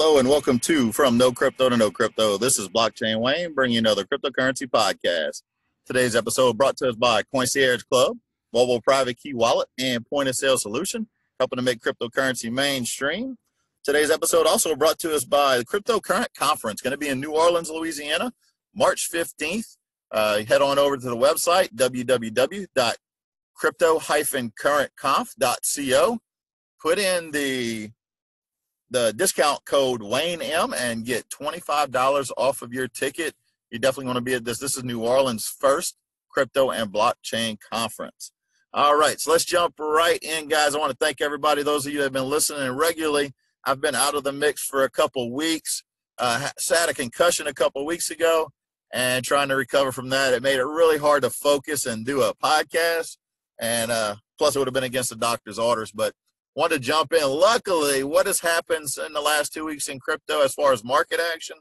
Hello and welcome to From No Crypto to No Crypto. This is Blockchain Wayne bringing you another cryptocurrency podcast. Today's episode brought to us by Concierge Club, mobile private key wallet, and point of sale solution, helping to make cryptocurrency mainstream. Today's episode also brought to us by the Cryptocurrent Conference, going to be in New Orleans, Louisiana, March 15th. Head on over to the website, www.crypto-currentconf.co. Put in the discount code WayneM and get $25 off of your ticket. You definitely want to be at this. This is New Orleans' first crypto and blockchain conference. All right, so let's jump right in, guys. I want to thank everybody, those of you that have been listening regularly. I've been out of the mix for a couple weeks. Had a concussion a couple weeks ago and trying to recover from that. It made it really hard to focus and do a podcast. And plus, it would have been against the doctor's orders, but want to jump in. Luckily, what has happened in the last 2 weeks in crypto as far as market action?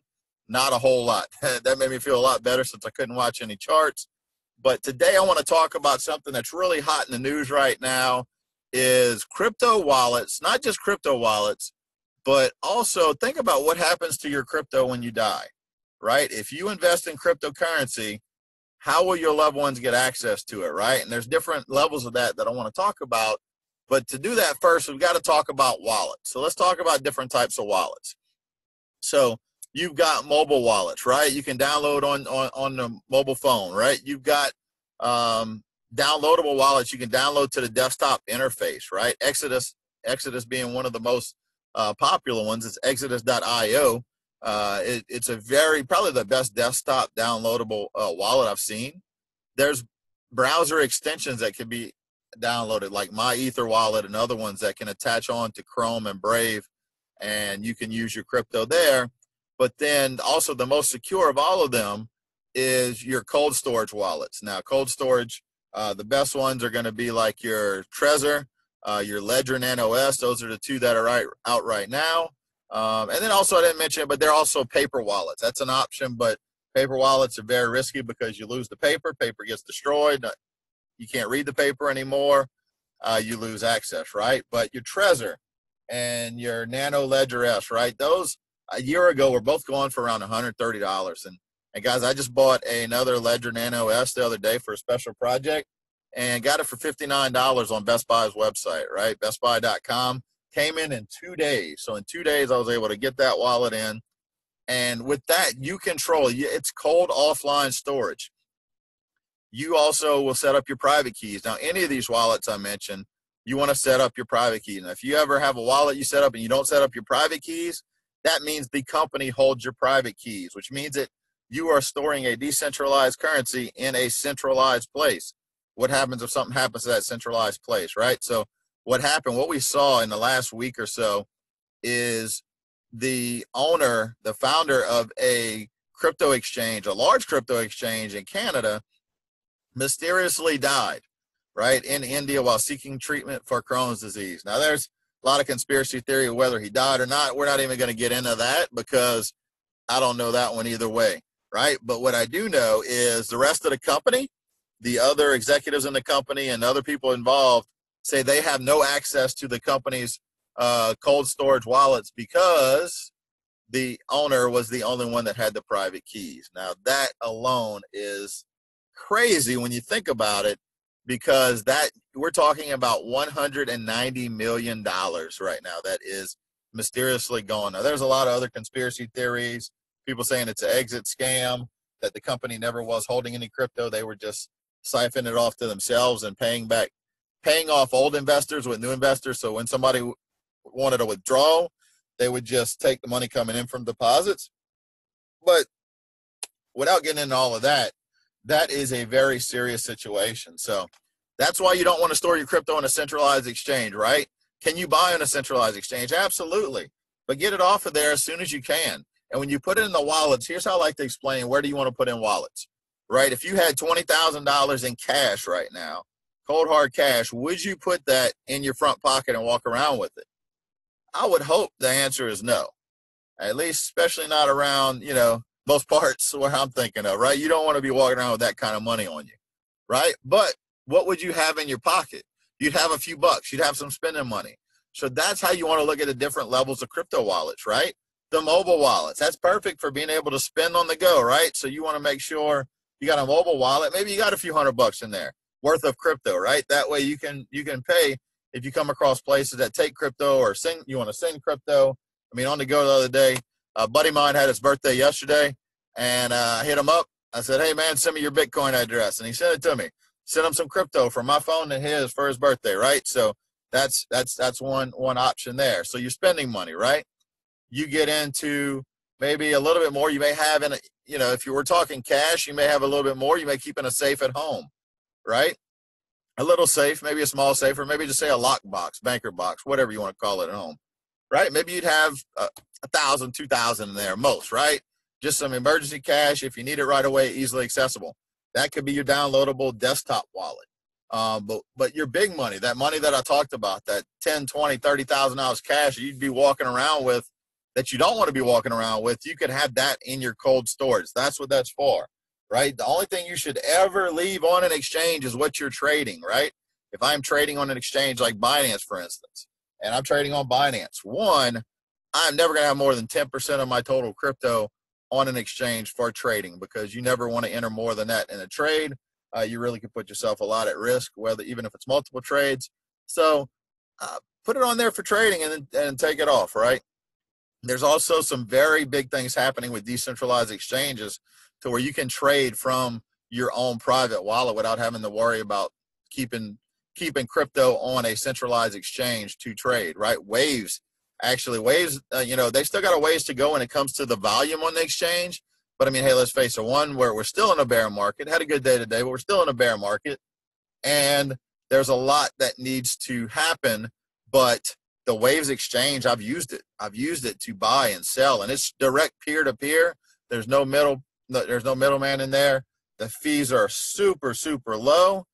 Not a whole lot. That made me feel a lot better since I couldn't watch any charts. But today I want to talk about something that's really hot in the news right now is crypto wallets, not just crypto wallets, but also think about what happens to your crypto when you die, right? If you invest in cryptocurrency, how will your loved ones get access to it, right? And there's different levels of that I want to talk about. But to do that first, we've got to talk about wallets. So let's talk about different types of wallets. So you've got mobile wallets, right? You can download on the mobile phone, right? You've got downloadable wallets you can download to the desktop interface, right? Exodus being one of the most popular ones. It's exodus.io. It's probably the best desktop downloadable wallet I've seen. There's browser extensions that can be downloaded, like My Ether wallet and other ones that can attach on to Chrome and Brave, and you can use your crypto there. But then also the most secure of all of them is your cold storage wallets. Now, cold storage, the best ones are going to be like your Trezor, your Ledger Nano S. Those are the two that are out right now. And then also, I didn't mention it, but they're also paper wallets. That's an option, but paper wallets are very risky because you lose the paper gets destroyed. You can't read the paper anymore. You lose access, right? But your Trezor and your Nano Ledger S, right? Those a year ago were both going for around $130. And guys, I just bought another Ledger Nano S the other day for a special project and got it for $59 on Best Buy's website, right? BestBuy.com. Came in 2 days. So in 2 days, I was able to get that wallet in. And with that, you control it. It's cold offline storage. You also will set up your private keys. Now, any of these wallets I mentioned, you want to set up your private keys. Now, if you ever have a wallet you set up and you don't set up your private keys, that means the company holds your private keys, which means that you are storing a decentralized currency in a centralized place. What happens if something happens to that centralized place, right? So what we saw in the last week or so is the founder of a crypto exchange, a large crypto exchange in Canada, mysteriously died, right, in India while seeking treatment for Crohn's disease. Now, there's a lot of conspiracy theory of whether he died or not. We're not even going to get into that because I don't know that one either way, right? But what I do know is the rest of the company, the other executives in the company and other people involved say they have no access to the company's cold storage wallets because the owner was the only one that had the private keys. Now, that alone is crazy when you think about it, because we're talking about $190 million right now that is mysteriously gone. Now, there's a lot of other conspiracy theories, people saying it's an exit scam, that the company never was holding any crypto. They were just siphoning it off to themselves and paying off old investors with new investors. So when somebody wanted to withdraw, they would just take the money coming in from deposits. But without getting into all of that, that is a very serious situation. So that's why you don't want to store your crypto in a centralized exchange, right? Can you buy on a centralized exchange? Absolutely. But get it off of there as soon as you can. And when you put it in the wallets, here's how I like to explain where do you want to put in wallets, right? If you had $20,000 in cash right now, cold hard cash, would you put that in your front pocket and walk around with it? I would hope the answer is no. At least, especially not around, most parts where I'm thinking of, right? You don't want to be walking around with that kind of money on you, right? But what would you have in your pocket? You'd have a few bucks. You'd have some spending money. So that's how you want to look at the different levels of crypto wallets, right? the mobile wallets. That's perfect for being able to spend on the go, right? So you want to make sure you got a mobile wallet. Maybe you got a few $100 in there worth of crypto, right? That way you can pay if you come across places that take crypto or you want to send crypto. I mean, on the go the other day, a buddy of mine had his birthday yesterday, and I hit him up. I said, hey, man, send me your Bitcoin address. And he sent it to me. Sent him some crypto from my phone to his for his birthday, right? So that's one option there. So you're spending money, right? You get into maybe a little bit more. You may have if you were talking cash, you may have a little bit more. You may keep in a safe at home, right? A little safe, maybe a small safe, or maybe just say a lock box, banker box, whatever you want to call it at home, right? Maybe you'd have 1,000, 2,000 in there most, right? Just some emergency cash if you need it right away, easily accessible. That could be your downloadable desktop wallet. But your big money, that money that I talked about, that $10, $20, $30,000 cash you'd be walking around with, that you don't want to be walking around with, you could have that in your cold storage. That's what that's for, right? The only thing you should ever leave on an exchange is what you're trading, right? If I'm trading on an exchange like Binance, for instance, and I'm trading on Binance, I'm never going to have more than 10% of my total crypto on an exchange for trading, because you never want to enter more than that in a trade. You really can put yourself a lot at risk, even if it's multiple trades. So put it on there for trading and take it off, right? There's also some very big things happening with decentralized exchanges to where you can trade from your own private wallet without having to worry about keeping crypto on a centralized exchange to trade, right? Waves, they still got a ways to go when it comes to the volume on the exchange. But I mean, hey, let's face it, where we're still in a bear market, had a good day today, but we're still in a bear market. And there's a lot that needs to happen, but the Waves exchange, I've used it to buy and sell, and it's direct peer-to-peer. There's no middleman in there. The fees are super, super low,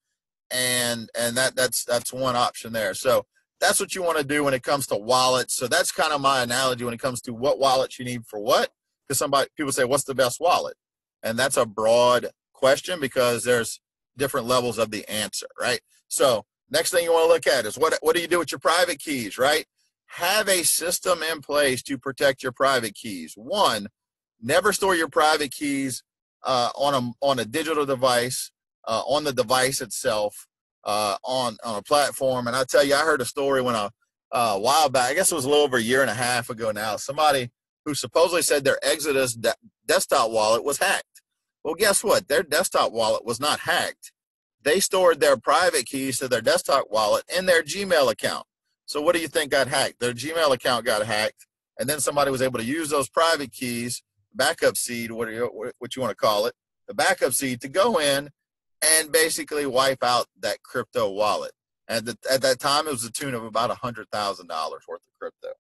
and that's one option there. So that's what you want to do when it comes to wallets. So that's kind of my analogy when it comes to what wallets you need for what. Because people say, what's the best wallet? And that's a broad question because there's different levels of the answer, right? So next thing you want to look at is what do you do with your private keys, right? Have a system in place to protect your private keys. One, never store your private keys on a digital device, on the device itself, on a platform. And I tell you, I heard a story when a while back, I guess it was a little over a year and a half ago now, somebody who supposedly said their Exodus desktop wallet was hacked. Well, guess what? Their desktop wallet was not hacked. They stored their private keys to their desktop wallet in their Gmail account. So what do you think got hacked? Their Gmail account got hacked, and then somebody was able to use those private keys, backup seed, what you want to call it, the backup seed, to go in and basically wipe out that crypto wallet. And at that time, it was the tune of about $100,000 worth of crypto.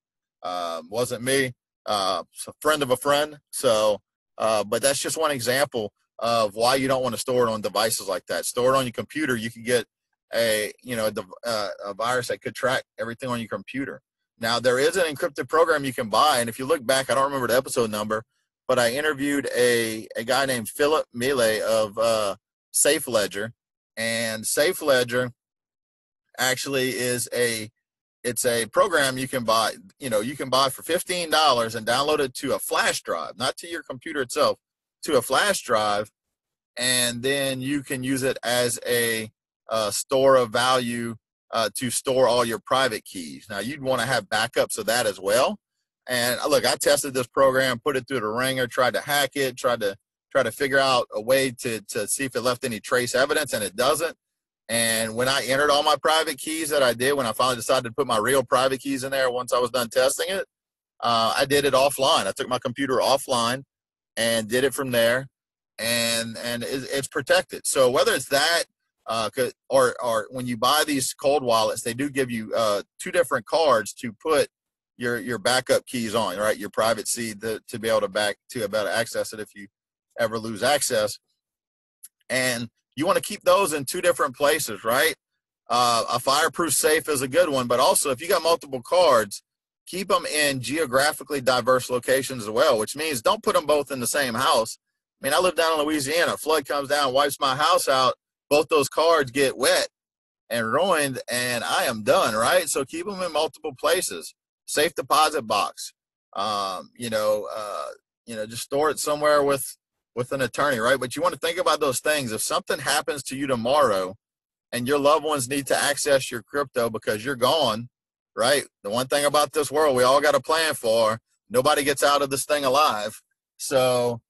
Wasn't me. It's a friend of a friend. So, but that's just one example of why you don't want to store it on devices like that. Store it on your computer. You can get a virus that could track everything on your computer. Now, there is an encrypted program you can buy, and if you look back, I don't remember the episode number, but I interviewed a guy named Philip Mealy of Safe Ledger, and Safe Ledger actually it's a program you can buy. You can buy for $15 and download it to a flash drive, not to your computer itself, to a flash drive, and then you can use it as a store of value to store all your private keys. Now, you'd want to have backups of that as well. And look, I tested this program, put it through the ringer, tried to hack it, tried to figure out a way to see if it left any trace evidence, and it doesn't. And when I entered all my private keys that I did, when I finally decided to put my real private keys in there once I was done testing it, I did it offline. I took my computer offline and did it from there, and it's protected. So whether it's that or when you buy these cold wallets, they do give you two different cards to put your backup keys on, right? Your private seed to be able to access it if you ever lose access. And you want to keep those in two different places, right? A fireproof safe is a good one, but also if you got multiple cards, keep them in geographically diverse locations as well, which means don't put them both in the same house. I mean, I live down in Louisiana. A flood comes down, wipes my house out. Both those cards get wet and ruined, and I am done, right? So keep them in multiple places. Safe deposit box. You know, just store it somewhere with an attorney, right? But you want to think about those things. If something happens to you tomorrow and your loved ones need to access your crypto because you're gone, right? The one thing about this world we all got a plan for, nobody gets out of this thing alive. So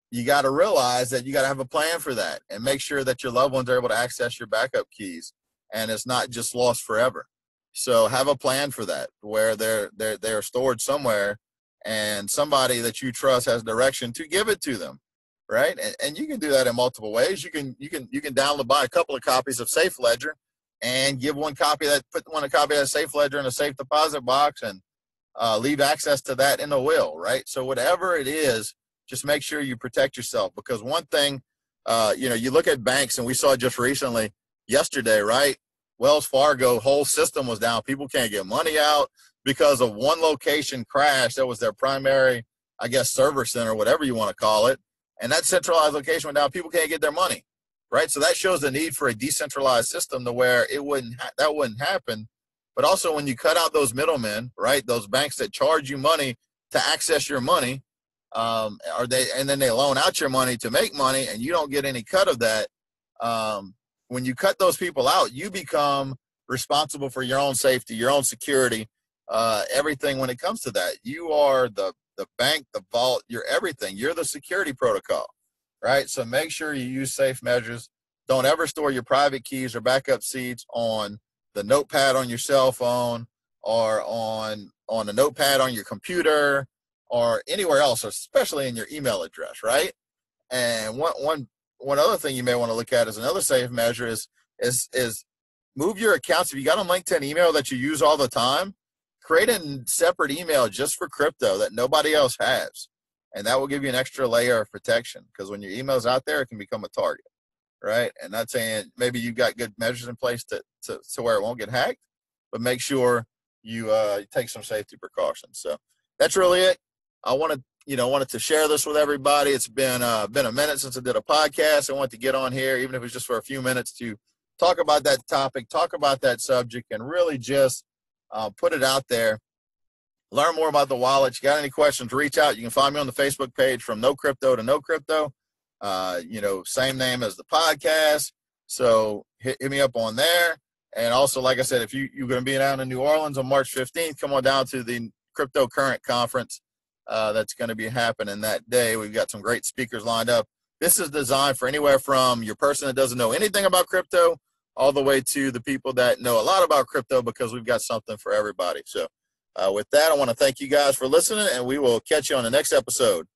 you got to realize that you got to have a plan for that and make sure that your loved ones are able to access your backup keys and it's not just lost forever. So have a plan for that where they're stored somewhere and somebody that you trust has direction to give it to them, right? And you can do that in multiple ways. You can download, buy a couple of copies of Safe Ledger and give one copy of that, put one copy of that Safe Ledger in a safe deposit box and leave access to that in the will, right? So whatever it is, just make sure you protect yourself, because one thing, you look at banks, and we saw just recently yesterday, right? Wells Fargo whole system was down. People can't get money out because of one location crash. That was their primary, I guess, server center, whatever you want to call it. And that centralized location went down. People can't get their money, right? So that shows the need for a decentralized system to where that wouldn't happen. But also when you cut out those middlemen, right, those banks that charge you money to access your money, and then they loan out your money to make money, and you don't get any cut of that. When you cut those people out, you become responsible for your own safety, your own security, everything when it comes to that. You are the bank, the vault, you're everything. You're the security protocol, right? So make sure you use safe measures. Don't ever store your private keys or backup seeds on the notepad on your cell phone or on a notepad on your computer or anywhere else, especially in your email address, right? And one other thing you may want to look at as another safe measure is move your accounts. If you got a LinkedIn email that you use all the time, create a separate email just for crypto that nobody else has. And that will give you an extra layer of protection, because when your email's out there, it can become a target, right? And not saying maybe you've got good measures in place to where it won't get hacked, but make sure you take some safety precautions. So that's really it. I wanted to share this with everybody. It's been a minute since I did a podcast. I wanted to get on here, even if it's just for a few minutes, to talk about that topic, talk about that subject, and really just put it out there. Learn more about the wallet. You got any questions, reach out. You can find me on the Facebook page, From No Crypto to No Crypto. Same name as the podcast. So hit me up on there. And also, like I said, if you're going to be down in New Orleans on March 15th, come on down to the Crypto Current Conference. That's going to be happening that day. We've got some great speakers lined up. This is designed for anywhere from your person that doesn't know anything about crypto all the way to the people that know a lot about crypto, because we've got something for everybody. So with that, I want to thank you guys for listening, and we will catch you on the next episode.